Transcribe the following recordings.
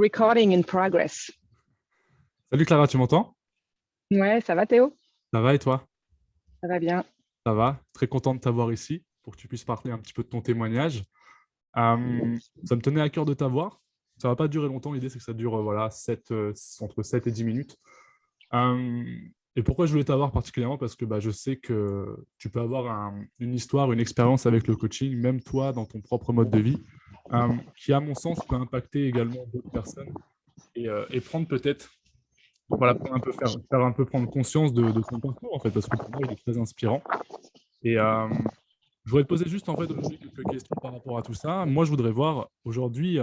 Recording in progress. Salut Clara, tu m'entends? Ouais, ça va Théo? Ça va et toi? Ça va bien. Ça va? Très content de t'avoir ici pour que tu puisses parler un petit peu de ton témoignage. Ça me tenait à cœur de t'avoir. Ça va pas durer longtemps, l'idée c'est que ça dure entre 7 et 10 minutes. Euh, et pourquoi je voulais t'avoir particulièrement? Parce que je sais que tu peux avoir une histoire, une expérience avec le coaching, même toi dans ton propre mode de vie, qui à mon sens peut impacter également d'autres personnes et prendre peut-être voilà, faire un peu prendre conscience de ton parcours, en fait, parce que pour moi, il est très inspirant. Et je voudrais te poser juste, en fait, aujourd'hui, quelques questions par rapport à tout ça. Moi, je voudrais voir, aujourd'hui,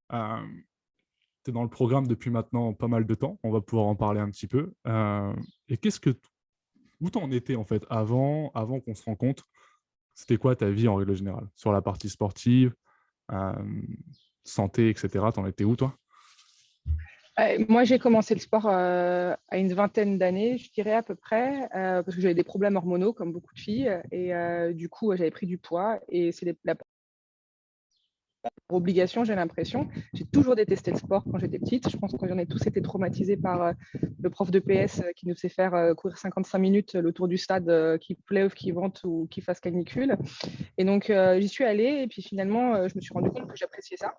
tu es dans le programme depuis maintenant pas mal de temps, on va pouvoir en parler un petit peu. Et où t'en étais, en fait, avant qu'on se rencontre? C'était quoi ta vie, en règle générale? Sur la partie sportive, euh, santé, etc. T'en étais où, toi? Moi, j'ai commencé le sport à une vingtaine d'années, je dirais à peu près, parce que j'avais des problèmes hormonaux comme beaucoup de filles. Et du coup, j'avais pris du poids. Et c'est la obligation, j'ai l'impression. J'ai toujours détesté le sport quand j'étais petite. Je pense qu'on a tous été traumatisés par le prof de PS qui nous fait faire courir 55 minutes le tour du stade, qu'il pleuve, qu'il vente ou qu'il fasse canicule. Et donc, j'y suis allée et puis finalement, je me suis rendu compte que j'appréciais ça.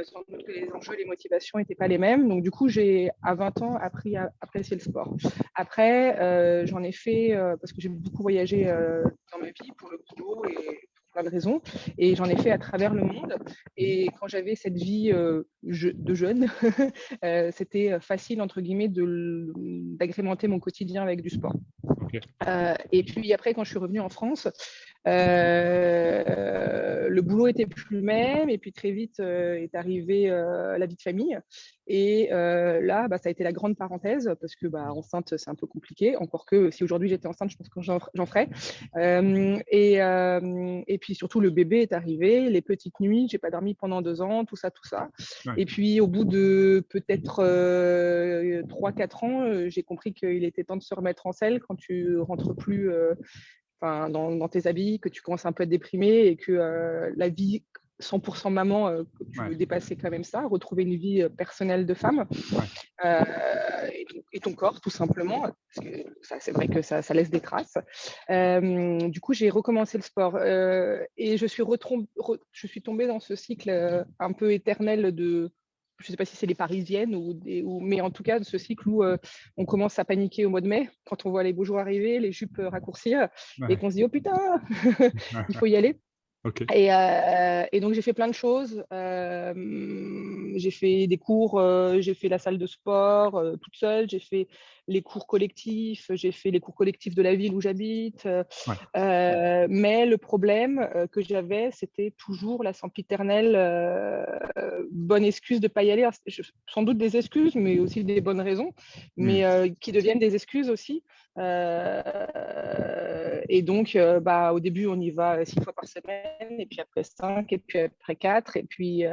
Sans doute que les enjeux et les motivations n'étaient pas les mêmes. Donc, du coup, j'ai à 20 ans appris à apprécier le sport. Après, j'en ai fait parce que j'ai beaucoup voyagé dans ma vie pour le boulot et pour plein de raisons. Et j'en ai fait à travers le monde. Et quand j'avais cette vie de jeune, c'était facile, entre guillemets, d'agrémenter mon quotidien avec du sport. Ok. Et puis après, quand je suis revenue en France, le boulot était plus le même. Et puis très vite est arrivée la vie de famille. Et là, ça a été la grande parenthèse parce que enceinte, c'est un peu compliqué. Encore que si aujourd'hui j'étais enceinte, je pense que j'en ferais. Et puis surtout, le bébé est arrivé, les petites nuits, j'ai pas dormi pendant 2 ans, tout ça, tout ça. Ouais. Et puis au bout de peut-être 3-4 ans, j'ai compris qu'il était temps de se remettre en selle quand tu rentres plus dans tes habits, que tu commences un peu à te déprimer et que la vie 100% maman, que tu veux Ouais. dépasser quand même ça, retrouver une vie personnelle de femme Ouais. euh, et ton corps tout simplement, parce que c'est vrai que ça laisse des traces. Du coup, j'ai recommencé le sport et je suis tombée dans ce cycle un peu éternel de, je ne sais pas si c'est les Parisiennes mais en tout cas de ce cycle où on commence à paniquer au mois de mai quand on voit les beaux jours arriver, les jupes raccourcir et Ouais. qu'on se dit oh putain, il faut y aller. Ok. Et donc, j'ai fait plein de choses. J'ai fait des cours, j'ai fait la salle de sport toute seule, j'ai fait les cours collectifs, j'ai fait les cours collectifs de la ville où j'habite. Ouais. Mais le problème que j'avais, c'était toujours la sempiternelle bonne excuse de ne pas y aller. Sans doute des excuses, mais aussi des bonnes raisons, mais qui deviennent des excuses aussi. Et donc, au début, on y va 6 fois par semaine, et puis après 5, et puis après 4, et puis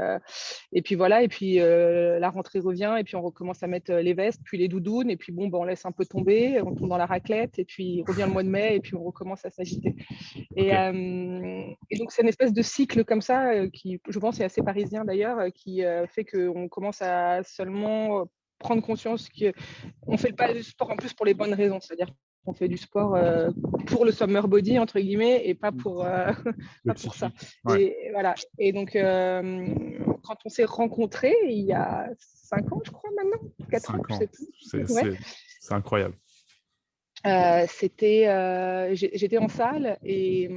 voilà, et puis la rentrée revient, et puis on recommence à mettre les vestes, puis les doudounes, et puis bon, on laisse un peu tomber, on tombe dans la raclette, et puis revient le mois de mai, et puis on recommence à s'agiter. Et, Ok. et donc, c'est une espèce de cycle comme ça, qui, je pense, est assez parisien d'ailleurs, qui fait qu'on commence à seulement prendre conscience qu'on ne fait pas du sport en plus pour les bonnes raisons, c'est-à-dire qu'on fait du sport pour le summer body, entre guillemets, et pas pour, Le pas pour ça. psychique. Ouais. Et voilà. Et donc, quand on s'est rencontrés, il y a 5 ans, je crois, maintenant, 4 ans, 5 je sais ans. plus. C'est Ouais. c'est- c'est incroyable. J'étais en salle et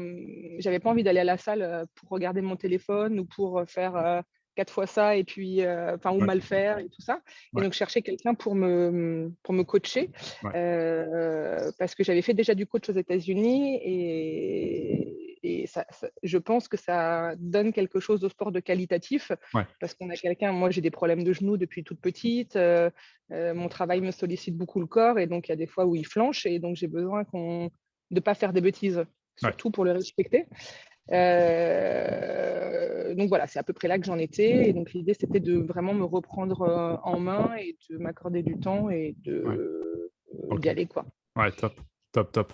j'avais pas envie d'aller à la salle pour regarder mon téléphone ou pour faire 4 fois ça et puis ou Ouais. mal faire et tout ça. Et Ouais. donc je cherchais quelqu'un pour me coacher Ouais. parce que j'avais fait déjà du coach aux États-Unis et je pense que ça donne quelque chose au sport de qualitatif Ouais. parce qu'on a quelqu'un. Moi, j'ai des problèmes de genoux depuis toute petite. Mon travail me sollicite beaucoup le corps et donc il y a des fois où il flanche et donc j'ai besoin de ne pas faire des bêtises, Ouais. surtout pour le respecter. Donc voilà, c'est à peu près là que j'en étais. Et donc l'idée, c'était de vraiment me reprendre en main et de m'accorder du temps et Ouais. d'y Ok. aller, quoi. Ouais, top. Top, top.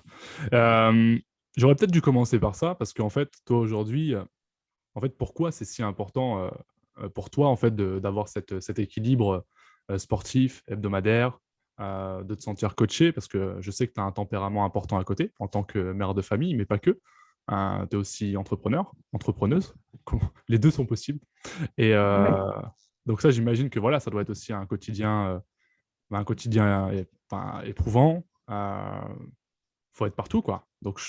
Euh, J'aurais peut-être dû commencer par ça, parce qu'en fait, toi, aujourd'hui, en fait, pourquoi c'est si important pour toi, en fait, d'avoir cet équilibre sportif, hebdomadaire, de te sentir coaché, parce que je sais que tu as un tempérament important à côté, en tant que mère de famille, mais pas que. Tu es aussi entrepreneur, entrepreneuse. Les deux sont possibles. Et Ouais. donc ça, j'imagine que voilà, ça doit être aussi un quotidien enfin, éprouvant. Faut être partout, quoi. Donc,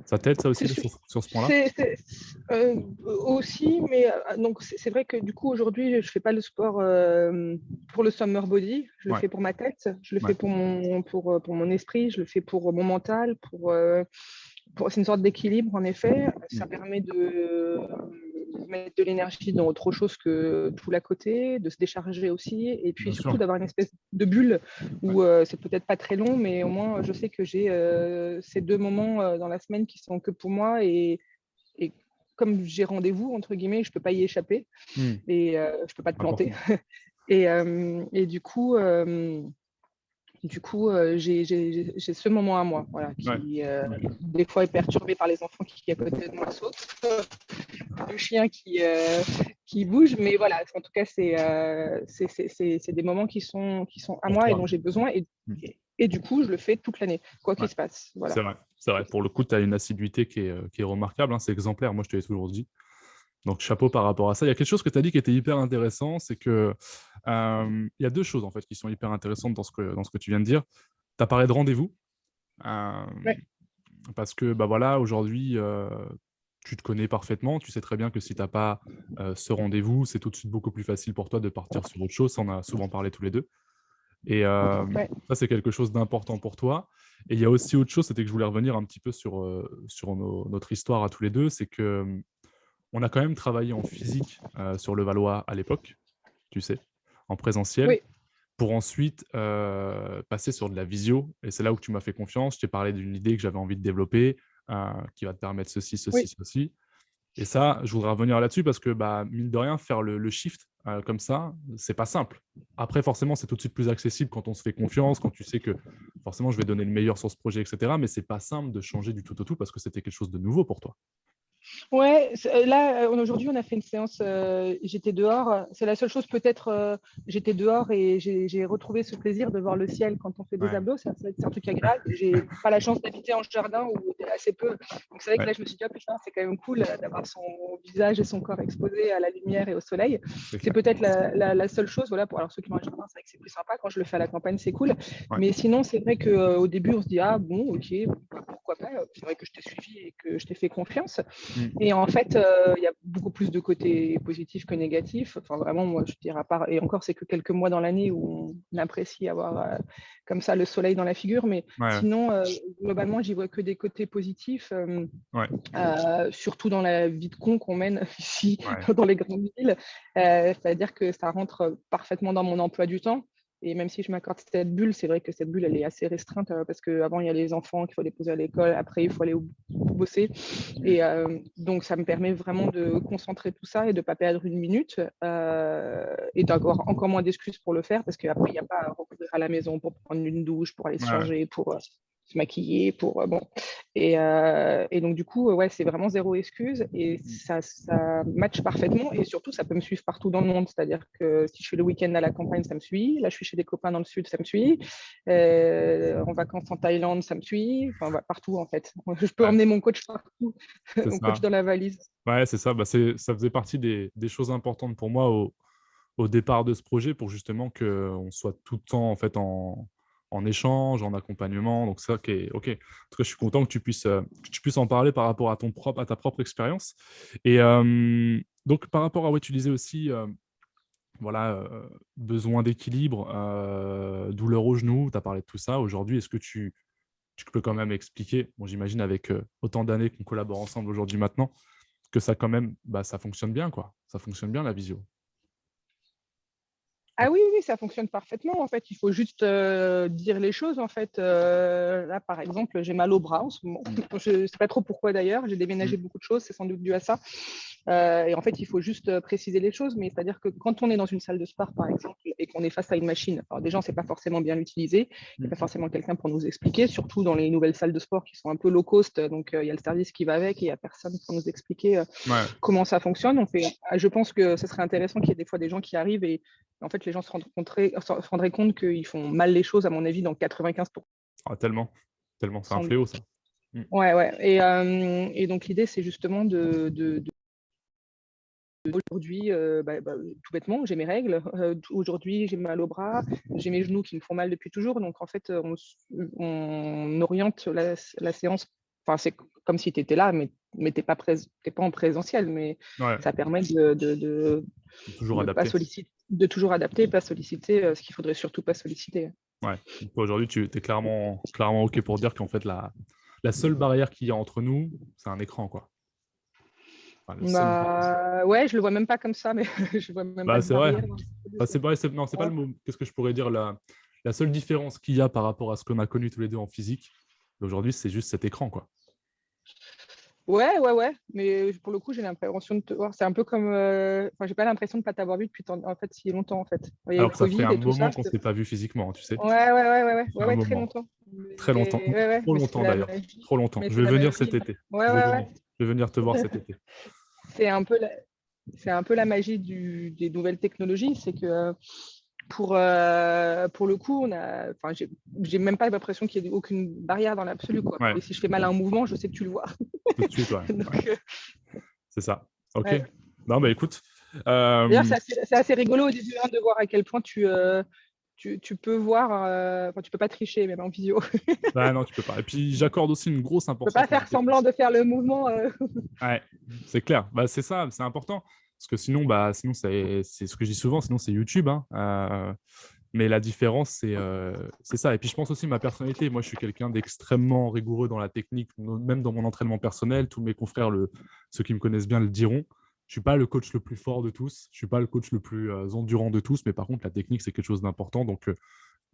ça t'aide, ça aussi, C'est sur ce point-là? aussi, mais donc c'est vrai que du coup aujourd'hui je fais pas le sport pour le summer body, je le Ouais, fais pour ma tête, je le ouais. fais pour mon esprit, je le fais pour mon mental, c'est une sorte d'équilibre en effet. Ça Mm. permet de mettre de l'énergie dans autre chose que tout l'à côté, de se décharger aussi, et puis Bien surtout sûr. d'avoir une espèce de bulle Ouais. où c'est peut-être pas très long, mais au moins je sais que j'ai ces 2 moments dans la semaine qui sont que pour moi et comme j'ai rendez-vous entre guillemets, je peux pas y échapper Mm. et je peux pas te planter. Important. Et du coup, j'ai ce moment à moi, voilà, Ouais. qui Ok. des fois est perturbé par les enfants qui à côté de moi sautent, le chien qui bouge, mais voilà, en tout cas, c'est des moments qui sont à Pour moi et toi. dont j'ai besoin. Mm. Et du coup, je le fais toute l'année, quoi Ouais. qu'il se passe. Voilà. C'est vrai. C'est vrai. Pour le coup, tu as une assiduité qui est remarquable, hein. C'est exemplaire. Moi, je te l'ai toujours dit. Donc, chapeau par rapport à ça. Il y a quelque chose que tu as dit qui était hyper intéressant, c'est que il y a deux choses en fait qui sont hyper intéressantes dans ce que tu viens de dire. Tu as parlé de rendez-vous, euh, Ouais. parce que bah voilà, aujourd'hui, tu te connais parfaitement. Tu sais très bien que si tu n'as pas ce rendez-vous, c'est tout de suite beaucoup plus facile pour toi de partir sur autre chose. Ça, on a souvent parlé tous les deux. Et Ouais. ça, c'est quelque chose d'important pour toi. Et il y a aussi autre chose, c'était que je voulais revenir un petit peu sur notre histoire à tous les deux, c'est que on a quand même travaillé en physique sur le Valois à l'époque, tu sais, en présentiel, Oui. pour ensuite passer sur de la visio. Et c'est là où tu m'as fait confiance. Je t'ai parlé d'une idée que j'avais envie de développer, qui va te permettre ceci, ceci, Oui. ceci. Et ça, je voudrais revenir là-dessus parce que, bah, mine de rien, faire le shift comme ça, c'est pas simple. Après, forcément, c'est tout de suite plus accessible quand on se fait confiance, quand tu sais que forcément, je vais donner le meilleur sur ce projet, etc. Mais c'est pas simple de changer du tout au tout parce que c'était quelque chose de nouveau pour toi. Ouais, là, aujourd'hui, on a fait une séance, j'étais dehors. C'est la seule chose, peut-être, j'étais dehors et j'ai retrouvé ce plaisir de voir le ciel quand on fait des Ouais, abdos. C'est un truc agréable. J'ai pas la chance d'habiter en jardin ou assez peu. Donc, c'est vrai que ouais, là, je me suis dit, oh, putain, c'est quand même cool d'avoir son visage et son corps exposé à la lumière et au soleil. c'est C'est clair. peut-être la seule chose. Voilà, pour alors, ceux qui ont un jardin, c'est vrai que c'est plus sympa. Quand je le fais à la campagne, c'est cool. Ouais. Mais sinon, c'est vrai qu'au début, on se dit, ah bon, ok, pourquoi pas. C'est vrai que je t'ai suivi et que je t'ai fait confiance. Mm. Et en fait, il y a beaucoup plus de côtés positifs que négatifs. Enfin, vraiment, moi, je dirais à part, et encore, c'est que quelques mois dans l'année où on apprécie avoir comme ça le soleil dans la figure. Mais Ouais, sinon, globalement, j'y vois que des côtés positifs, ouais, surtout dans la vie de con qu'on mène ici, ouais, dans les grandes villes. C'est-à-dire que ça rentre parfaitement dans mon emploi du temps. Et même si je m'accorde cette bulle, c'est vrai que cette bulle, elle est assez restreinte parce qu'avant, il y a les enfants qu'il faut déposer à l'école, après, il faut aller bosser. mm, Et donc, ça me permet vraiment de concentrer tout ça et de ne pas perdre une minute et d'avoir encore moins d'excuses pour le faire parce qu'après, il n'y a pas à recourir à la maison pour prendre une douche, pour aller se ouais, changer, pour se maquiller, pour bon. Et donc, du coup, ouais, c'est vraiment zéro excuse et mm, ça matche parfaitement. Et surtout, ça peut me suivre partout dans le monde. C'est-à-dire que si je suis le week-end à la campagne, ça me suit. Là, je suis chez des copains dans le sud, ça me suit. En vacances en Thaïlande, ça me suit. Enfin, partout, en fait. Je peux ouais, emmener mon coach partout, c'est mon coach ça. dans la valise. Ouais, c'est ça. Bah, ça faisait partie des choses importantes pour moi au départ de ce projet pour justement qu'on soit tout le temps en fait en échange, en accompagnement. Donc ça qui est OK. En tout cas, je suis content que tu puisses en parler par rapport à ta propre expérience. Et donc par rapport à ouais, tu disais aussi voilà, besoin d'équilibre, douleur au genou, tu as parlé de tout ça. Aujourd'hui, est-ce que tu peux quand même expliquer, bon, j'imagine avec autant d'années qu'on collabore ensemble aujourd'hui maintenant, que ça quand même, bah, ça fonctionne bien, quoi. Ça fonctionne bien la visio. Ah oui, oui, ça fonctionne parfaitement. En fait, il faut juste dire les choses. En fait, là, par exemple, j'ai mal au bras en ce moment. Je ne sais pas trop pourquoi d'ailleurs. J'ai déménagé beaucoup de choses. C'est sans doute dû à ça. Et en fait, il faut juste préciser les choses. Mais c'est-à-dire que quand on est dans une salle de sport, par exemple, et qu'on est face à une machine, alors déjà, on ne sait pas forcément bien l'utiliser. Il n'y a pas forcément quelqu'un pour nous expliquer, surtout dans les nouvelles salles de sport qui sont un peu low cost. Donc, il y a le service qui va avec et il n'y a personne pour nous expliquer Ouais. comment ça fonctionne. Je pense que ce serait intéressant qu'il y ait des fois des gens qui arrivent et en fait, les gens se rendraient compte qu'ils font mal les choses, à mon avis, dans 95%. Ah, tellement, tellement, c'est un fléau, ça. Ouais, ouais. Et donc, l'idée, c'est justement aujourd'hui, tout bêtement, j'ai mes règles. Aujourd'hui, j'ai mal au bras, j'ai mes genoux qui me font mal depuis toujours. Donc, en fait, on oriente la séance. Enfin, c'est comme si tu étais là, mais tu n'es pas en présentiel. Mais Ouais, ça permet toujours de pas adapté. solliciter, de toujours adapter, pas solliciter ce qu'il faudrait surtout pas solliciter. Ouais. Donc, toi, aujourd'hui, tu es clairement OK pour dire qu'en fait, la seule barrière qu'il y a entre nous, c'est un écran, quoi. Enfin, le seul... Bah, ouais, je le vois même pas comme ça, mais je vois même pas de c'est vrai. barrière. Bah, c'est vrai, non, c'est pas le mot. Qu'est-ce que je pourrais dire la seule différence qu'il y a par rapport à ce qu'on a connu tous les deux en physique, aujourd'hui, c'est juste cet écran, quoi. Ouais, ouais, ouais. Mais pour le coup, j'ai l'impression de te voir. C'est un peu comme. Enfin, j'ai pas l'impression de pas t'avoir vu depuis en fait, si longtemps, en fait. Il y a eu Alors le que ça fait Covid un et tout ça. moment qu'on s'est pas vu physiquement, hein, tu sais. Ouais, ouais, ouais, ouais, ouais, Ça fait ouais, un ouais, très moment. longtemps. Très longtemps. Ouais, ouais, Trop mais c'est longtemps, la d'ailleurs. magie. Trop longtemps. Mais Je c'est vais la venir magie. cet été. Ouais, Je vais ouais, venir. ouais. Je vais venir te voir cet été. C'est un peu c'est un peu la magie des nouvelles technologies. C'est que pour le coup, enfin, j'ai même pas l'impression qu'il y ait aucune barrière dans l'absolu, quoi. Ouais, Et si je fais mal à un mouvement, je sais que tu le vois. tout de suite, ouais. Donc, Ouais. C'est ça. OK. ouais. Non, bah écoute. D'ailleurs, c'est assez rigolo au début de voir à quel point tu peux voir. Enfin, tu peux pas tricher, même en visio. Tu Bah non, tu peux pas. Et puis, j'accorde aussi une grosse peux pas importance à la faire technique. semblant de faire le mouvement. Ouais, c'est clair. Bah, c'est ça, c'est important. Parce que sinon, sinon c'est ce que je dis souvent, sinon c'est YouTube, hein. Mais la différence, c'est ça. Et puis, je pense aussi ma personnalité. Moi, je suis quelqu'un d'extrêmement rigoureux dans la technique, même dans mon entraînement personnel. Tous mes confrères, ceux qui me connaissent bien, le diront. Je suis pas le coach le plus fort de tous. Je suis pas le coach le plus endurant de tous. Mais par contre, la technique, c'est quelque chose d'important. Donc,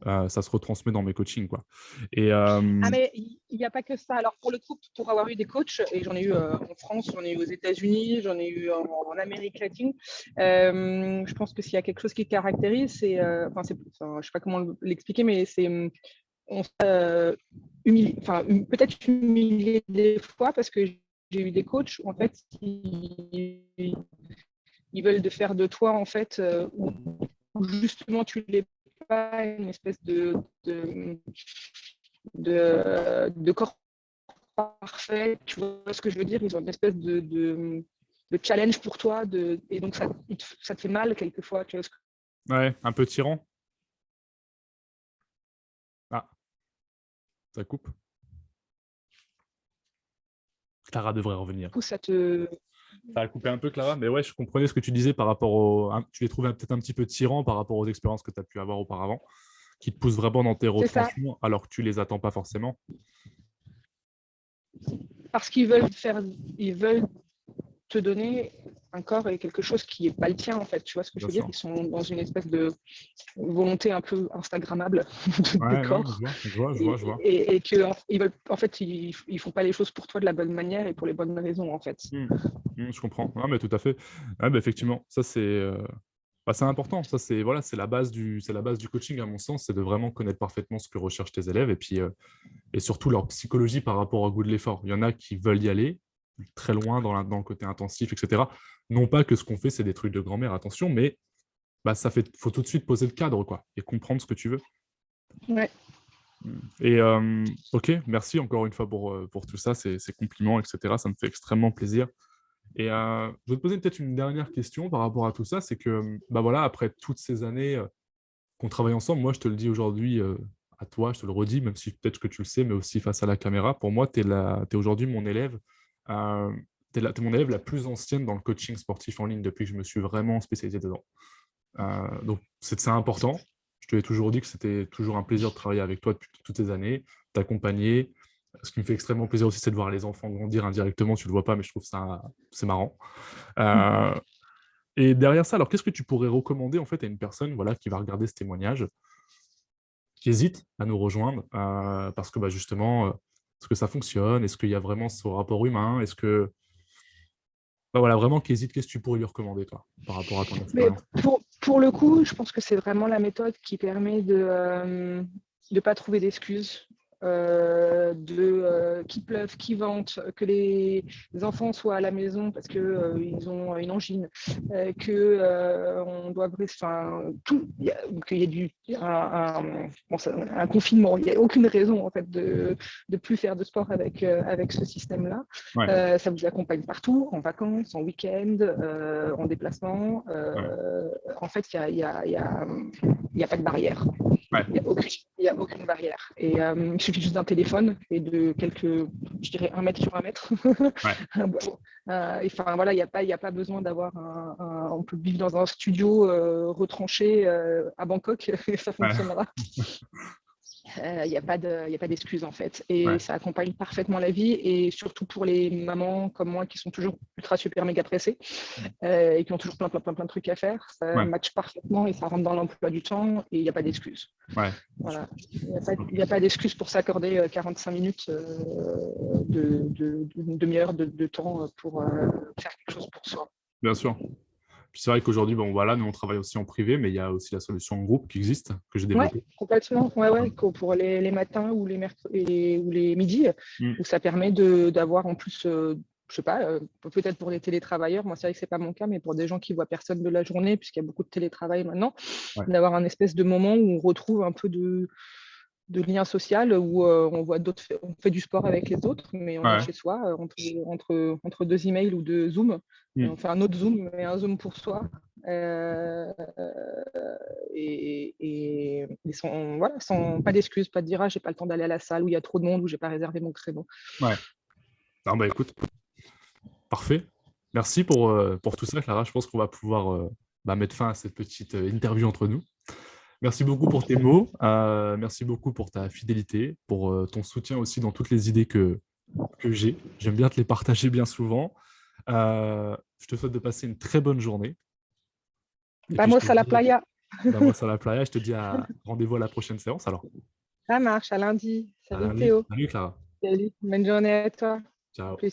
ça se retransmet dans mes coachings, quoi. Et Ah, mais il n'y a pas que ça. Alors, pour le coup, pour avoir eu des coachs, et j'en ai eu en France, j'en ai eu aux États-Unis, j'en ai eu en Amérique latine, je pense que s'il y a quelque chose qui caractérise, enfin, je ne sais pas comment l'expliquer, mais c'est on peut-être humilié des fois parce que j'ai eu des coachs où en fait ils veulent de faire de toi en fait où justement tu l'es pas une espèce de corps parfait, tu vois ce que je veux dire, ils ont une espèce de challenge pour toi et donc ça te fait mal quelquefois, tu vois ce que... ouais, un peu tyran. Ah, ça coupe. Clara devrait revenir. Du coup, ça te... Ça a coupé un peu, Clara, mais ouais, je comprenais ce que tu disais par rapport tu les trouvais peut-être un petit peu tyrans par rapport aux expériences que tu as pu avoir auparavant, qui te poussent vraiment dans tes C'est ça, retranchements alors que tu les attends pas forcément. parce ils veulent te donner un corps et quelque chose qui n'est pas le tien, en fait. Tu vois ce que je Bien veux dire? sûr. Ils sont dans une espèce de volonté un peu instagrammable des Ouais, non, mais corps. je vois. Et que, ils veulent, en fait, ils font pas les choses pour toi de la bonne manière et pour les bonnes raisons, en fait. Je comprends. Non, mais tout à fait. Ouais, effectivement, ça c'est important. Ça c'est c'est la base du coaching à mon sens, c'est de vraiment connaître parfaitement ce que recherchent tes élèves et puis et surtout leur psychologie par rapport au goût de l'effort. Il y en a qui veulent y aller très loin dans le côté intensif, etc. Non pas que ce qu'on fait c'est des trucs de grand-mère, attention, mais faut tout de suite poser le cadre quoi et comprendre ce que tu veux. Ouais. Et ok, merci encore une fois pour tout ça, ces compliments, etc. Ça me fait extrêmement plaisir. Et je vais te poser peut-être une dernière question par rapport à tout ça, c'est que voilà, après toutes ces années qu'on travaille ensemble, moi je te le dis aujourd'hui à toi, je te le redis, même si peut-être que tu le sais, mais aussi face à la caméra, pour moi, tu es aujourd'hui mon élève. T'es mon élève la plus ancienne dans le coaching sportif en ligne depuis que je me suis vraiment spécialisé dedans. Donc c'est important. Je te l'ai toujours dit que c'était toujours un plaisir de travailler avec toi depuis toutes ces années, t'accompagner. Ce qui me fait extrêmement plaisir aussi, c'est de voir les enfants grandir indirectement. Tu le vois pas, mais je trouve ça c'est marrant. Euh, Et derrière ça, alors qu'est-ce que tu pourrais recommander en fait à une personne voilà, qui va regarder ce témoignage, qui hésite à nous rejoindre, parce que justement, est-ce que ça fonctionne? Est-ce qu'il y a vraiment ce rapport humain? Est-ce que voilà, vraiment qui hésite, qu'est-ce que tu pourrais lui recommander, toi, par rapport à ton Mais expérience? pour le coup, je pense que c'est vraiment la méthode qui permet de ne pas trouver d'excuses, qu'il pleuve, qu'il vente, que les enfants soient à la maison parce qu'ils ont une angine, qu'on doit tout, qu'il y ait un confinement. Il n'y a aucune raison en fait de plus faire de sport avec ce système-là. Ouais, Ça vous accompagne partout, en vacances, en week-end, en déplacement. ouais, En fait, il y a pas de barrière. ouais, Il y a aucune barrière. Et il suffit juste d'un téléphone et de je dirais 1 mètre sur 1 mètre. ouais, Enfin, voilà, il y a pas besoin d'avoir on peut vivre dans un studio retranché à Bangkok et ça ouais, fonctionnera. Il n'y a pas d'excuse en fait. Et ouais, ça accompagne parfaitement la vie. Et surtout pour les mamans comme moi qui sont toujours ultra super méga pressées et qui ont toujours plein de trucs à faire, ça ouais, matche parfaitement et ça rentre dans l'emploi du temps et il n'y a pas d'excuse. ouais. Voilà. Il n'y a pas d'excuse pour s'accorder 45 minutes d'une demi-heure de temps pour faire quelque chose pour soi. Bien sûr. Puis c'est vrai qu'aujourd'hui, bon, voilà, nous, on travaille aussi en privé, mais il y a aussi la solution en groupe qui existe, que j'ai Ouais, développée. complètement. Ouais, pour les matins ou ou les midis, Mm. où ça permet d'avoir en plus, je sais pas, peut-être pour les télétravailleurs, moi c'est vrai que c'est pas mon cas, mais pour des gens qui voient personne de la journée, puisqu'il y a beaucoup de télétravail maintenant, Ouais, d'avoir un espèce de moment où on retrouve un peu de lien social, où on fait du sport avec les autres, mais on est ouais, chez soi, entre deux emails ou deux Zooms, et mm. on fait un autre Zoom, mais un Zoom pour soi. Euh, sans pas d'excuses, pas de dire ah, j'ai pas le temps d'aller à la salle où il y a trop de monde ou j'ai pas réservé mon créneau. Ouais. Non, écoute, parfait. Merci pour tout ça, Clara. Je pense qu'on va pouvoir mettre fin à cette petite interview entre nous. Merci beaucoup pour tes mots. Merci beaucoup pour ta fidélité, pour ton soutien aussi dans toutes les idées que j'ai. J'aime bien te les partager bien souvent. Je te souhaite de passer une très bonne journée. Et puis, je te Vamos a la dis, playa. vamos à la playa. Je te dis rendez-vous à la prochaine séance. Alors, Ça marche, à lundi. à Salut lundi. Théo. Salut, Clara. Salut. Bonne journée à toi. À Ciao. plus.